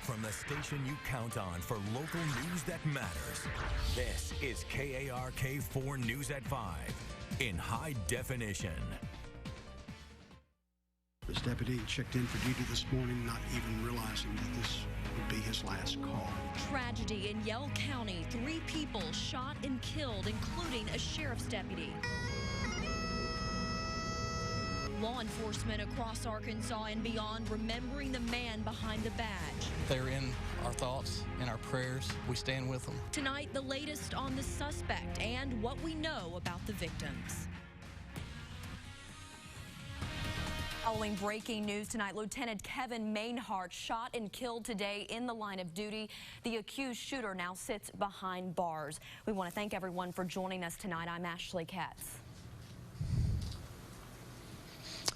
from the station you count on for local news that matters. This is KARK 4 News at 5 in high definition. This deputy checked in for duty this morning, not even realizing that this would be his last call. Tragedy in Yell County. 3 people shot and killed, including a sheriff's deputy. Law enforcement across Arkansas and beyond remembering the man behind the badge. They're in our thoughts, in our prayers. We stand with them. Tonight, the latest on the suspect and what we know about the victims. Following breaking news tonight, Lieutenant Kevin Mainhart shot and killed today in the line of duty. The accused shooter now sits behind bars. We want to thank everyone for joining us tonight. I'm Ashley Katz.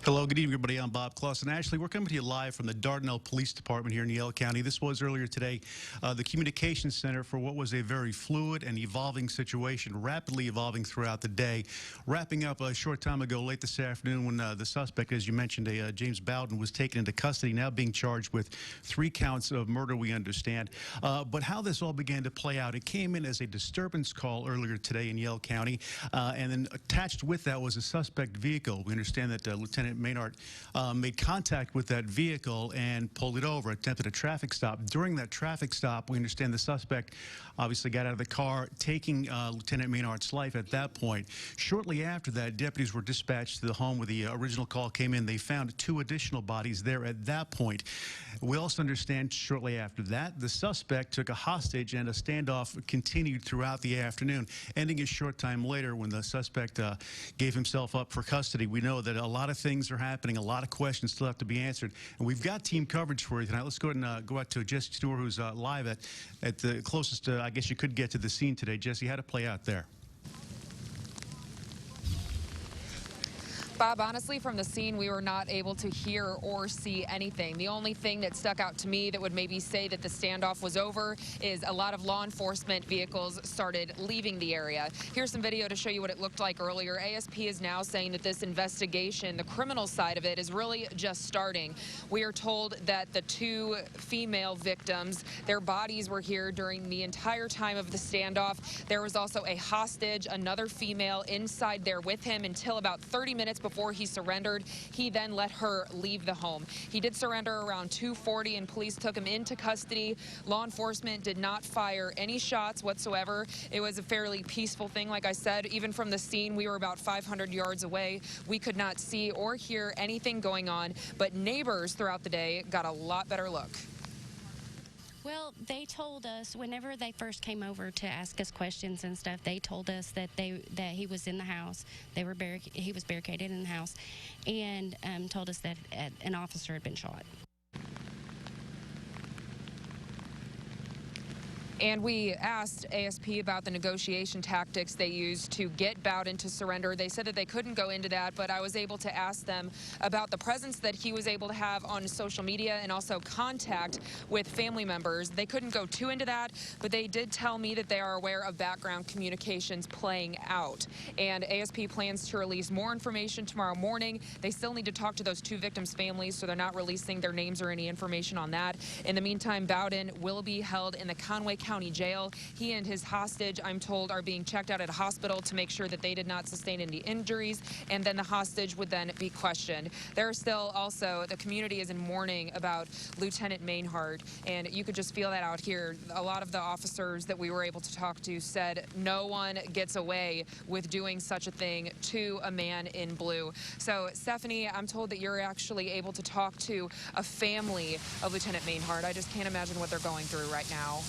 Hello, good evening, everybody. I'm Bob Clausen. Ashley, we're coming to you live from the Dardanelle Police Department here in Yell County. This was earlier today the communications center for what was a very fluid and evolving situation, rapidly evolving throughout the day. Wrapping up a short time ago, late this afternoon, when the suspect, as you mentioned, James Bowden, was taken into custody, now being charged with 3 counts of murder, we understand. But how this all began to play out, it came in as a disturbance call earlier today in Yell County, and then attached with that was a suspect vehicle. We understand that Lieutenant Mainhart made contact with that vehicle and pulled it over, attempted a traffic stop. During that traffic stop, we understand the suspect obviously got out of the car, taking Lieutenant Mainhart's life at that point. Shortly after that, deputies were dispatched to the home where the original call came in. They found 2 additional bodies there at that point. We also understand shortly after that, the suspect took a hostage and a standoff continued throughout the afternoon, ending a short time later when the suspect gave himself up for custody. We know that a lot of things are happening, a lot of questions still have to be answered, and we've got team coverage for you tonight. Let's go ahead and go out to Jesse Stewart, who's live at the closest, I guess you could get to the scene today. Jesse, how'd it play out there? Bob, honestly, from the scene, we were not able to hear or see anything. The only thing that stuck out to me that would maybe say that the standoff was over is a lot of law enforcement vehicles started leaving the area. Here's some video to show you what it looked like earlier. ASP is now saying that this investigation, the criminal side of it, is really just starting. We are told that the 2 female victims, their bodies were here during the entire time of the standoff. There was also a hostage, another female, inside there with him until about 30 minutes before he surrendered. He then let her leave the home. He did surrender around 2:40 and police took him into custody. Law enforcement did not fire any shots whatsoever. It was a fairly peaceful thing. Like I said, even from the scene, we were about 500 yards away. We could not see or hear anything going on, but neighbors throughout the day got a lot better look. Well, they told us whenever they first came over to ask us questions and stuff, they told us that he was in the house. He was barricaded in the house, and told us that an officer had been shot. And we asked ASP about the negotiation tactics they used to get Bowden to surrender. They said that they couldn't go into that, but I was able to ask them about the presence that he was able to have on social media and also contact with family members. They couldn't go too into that, but they did tell me that they are aware of background communications playing out. And ASP plans to release more information tomorrow morning. They still need to talk to those 2 victims' families, so they're not releasing their names or any information on that. In the meantime, Bowden will be held in the Conway County Jail. He and his hostage, I'm told, are being checked out at a hospital to make sure that they did not sustain any injuries, and then the hostage would then be questioned. There are still also, the community is in mourning about Lieutenant Mainhart, and you could just feel that out here. A lot of the officers that we were able to talk to said no one gets away with doing such a thing to a man in blue. So, Stephanie, I'm told that you're actually able to talk to a family of Lieutenant Mainhart. I just can't imagine what they're going through right now.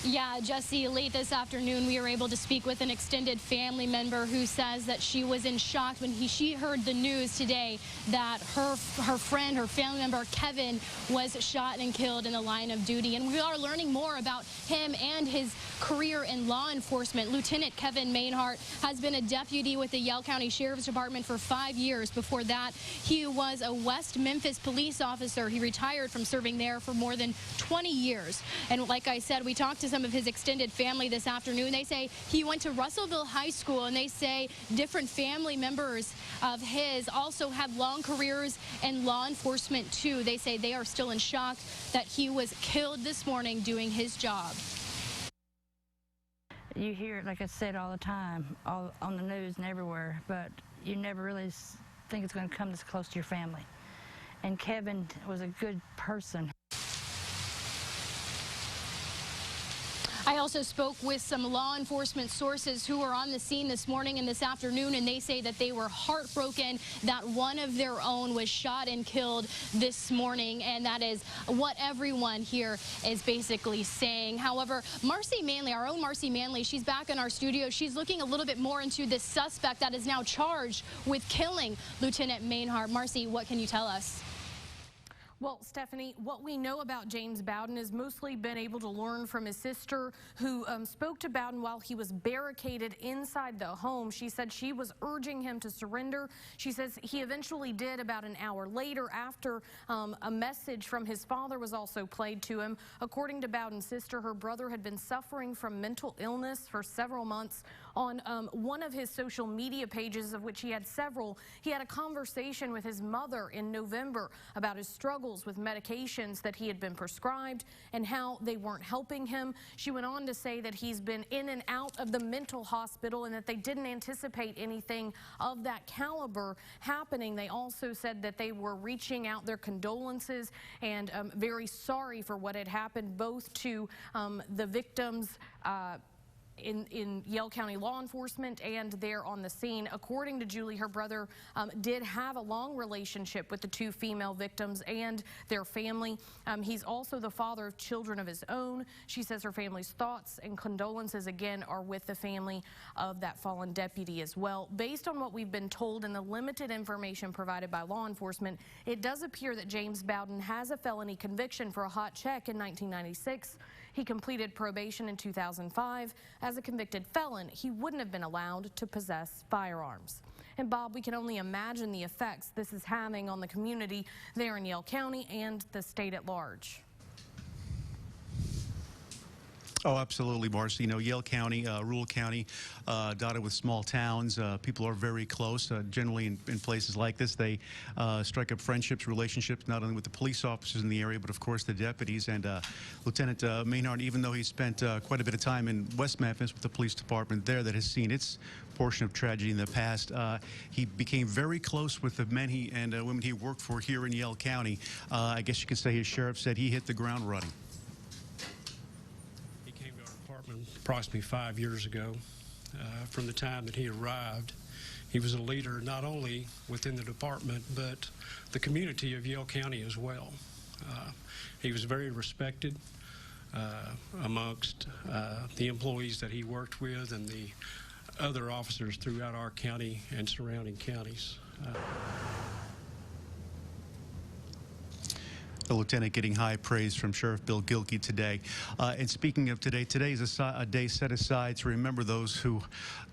Yeah, Jesse, late this afternoon, we were able to speak with an extended family member who says that she was in shock when she heard the news today that her friend, her family member, Kevin, was shot and killed in the line of duty. And we are learning more about him and his career in law enforcement. Lieutenant Kevin Mainhart has been a deputy with the Yell County Sheriff's Department for 5 years. Before that, he was a West Memphis police officer. He retired from serving there for more than 20 years. And like I said, we talked to to some of his extended family this afternoon. They say he went to Russellville High School, and they say different family members of his also had long careers in law enforcement too. They say they are still in shock that he was killed this morning doing his job. You hear it, like I said, all the time, all on the news and everywhere, but you never really think it's going to come this close to your family. And Kevin was a good person. I also spoke with some law enforcement sources who were on the scene this morning and this afternoon, and they say that they were heartbroken that one of their own was shot and killed this morning, and that is what everyone here is basically saying. However, Marcy Manley, our own Marcy Manley, she's back in our studio. She's looking a little bit more into this suspect that is now charged with killing Lieutenant Mainhart. Marcy, what can you tell us? Well, Stephanie, what we know about James Bowden has mostly been able to learn from his sister, who spoke to Bowden while he was barricaded inside the home. She said she was urging him to surrender. She says he eventually did about an hour later, after a message from his father was also played to him. According to Bowden's sister, her brother had been suffering from mental illness for several months. On one of his social media pages, of which he had several, he had a conversation with his mother in November about his struggles with medications that he had been prescribed and how they weren't helping him. She went on to say that he's been in and out of the mental hospital and that they didn't anticipate anything of that caliber happening. They also said that they were reaching out their condolences and very sorry for what had happened, both to the victims in Yale County law enforcement and there on the scene. According to Julie, her brother did have a long relationship with the two female victims and their family. He's also the father of children of his own. She says her family's thoughts and condolences again are with the family of that fallen deputy as well. Based on what we've been told and the limited information provided by law enforcement, it does appear that James Bowden has a felony conviction for a hot check in 1996. He completed probation in 2005. As a convicted felon, he wouldn't have been allowed to possess firearms. And Bob, we can only imagine the effects this is having on the community there in Yale County and the state at large. Oh, absolutely, Marcy. You know, Yale County, rural county, dotted with small towns. People are very close. Generally, in places like this, they strike up friendships, relationships, not only with the police officers in the area, but of course the deputies. And Lieutenant Mainhart, even though he spent quite a bit of time in West Memphis with the police department there that has seen its portion of tragedy in the past, he became very close with the men and women he worked for here in Yale County. I guess you could say his sheriff said he hit the ground running. Approximately 5 years ago. From the time that he arrived, he was a leader not only within the department but the community of Yale County as well. He was very respected amongst the employees that he worked with and the other officers throughout our county and surrounding counties. The lieutenant getting high praise from Sheriff Bill Gilkey today. And speaking of today, today is a day set aside to remember those who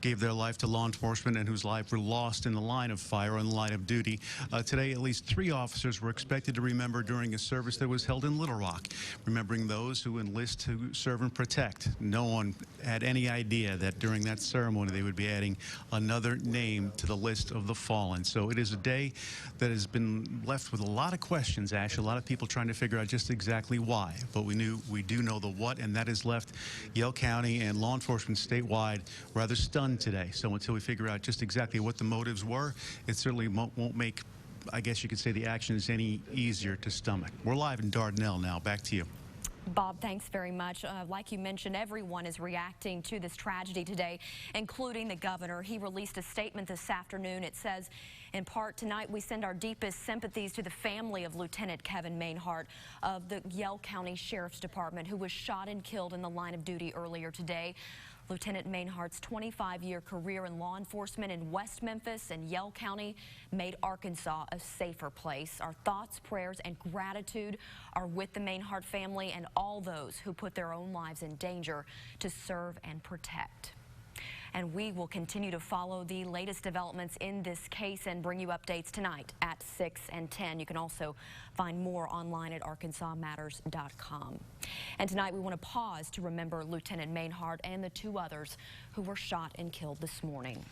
gave their life to law enforcement and whose lives were lost in the line of fire, on the line of duty. Today, at least 3 officers were expected to remember during a service that was held in Little Rock, remembering those who enlist to serve and protect. No one had any idea that during that ceremony they would be adding another name to the list of the fallen. So it is a day that has been left with a lot of questions, Ash, a lot of people trying to figure out just exactly why. But we do know the what, and that has left Yale County and law enforcement statewide rather stunned today. So until we figure out just exactly what the motives were, it certainly won't make, I guess you could say, the actions any easier to stomach. We're live in Dardanelle now. Back to you. Bob, thanks very much. Like you mentioned, everyone is reacting to this tragedy today, including the governor. He released a statement this afternoon. It says, in part, tonight we send our deepest sympathies to the family of Lieutenant Kevin Mainhart of the Yale County Sheriff's Department, who was shot and killed in the line of duty earlier today. Lieutenant Mainhart's 25-year career in law enforcement in West Memphis and Yale County made Arkansas a safer place. Our thoughts, prayers, and gratitude are with the Mainhart family and all those who put their own lives in danger to serve and protect. And we will continue to follow the latest developments in this case and bring you updates tonight at 6 and 10. You can also find more online at arkansasmatters.com. And tonight we want to pause to remember Lieutenant Mainhart and the 2 others who were shot and killed this morning.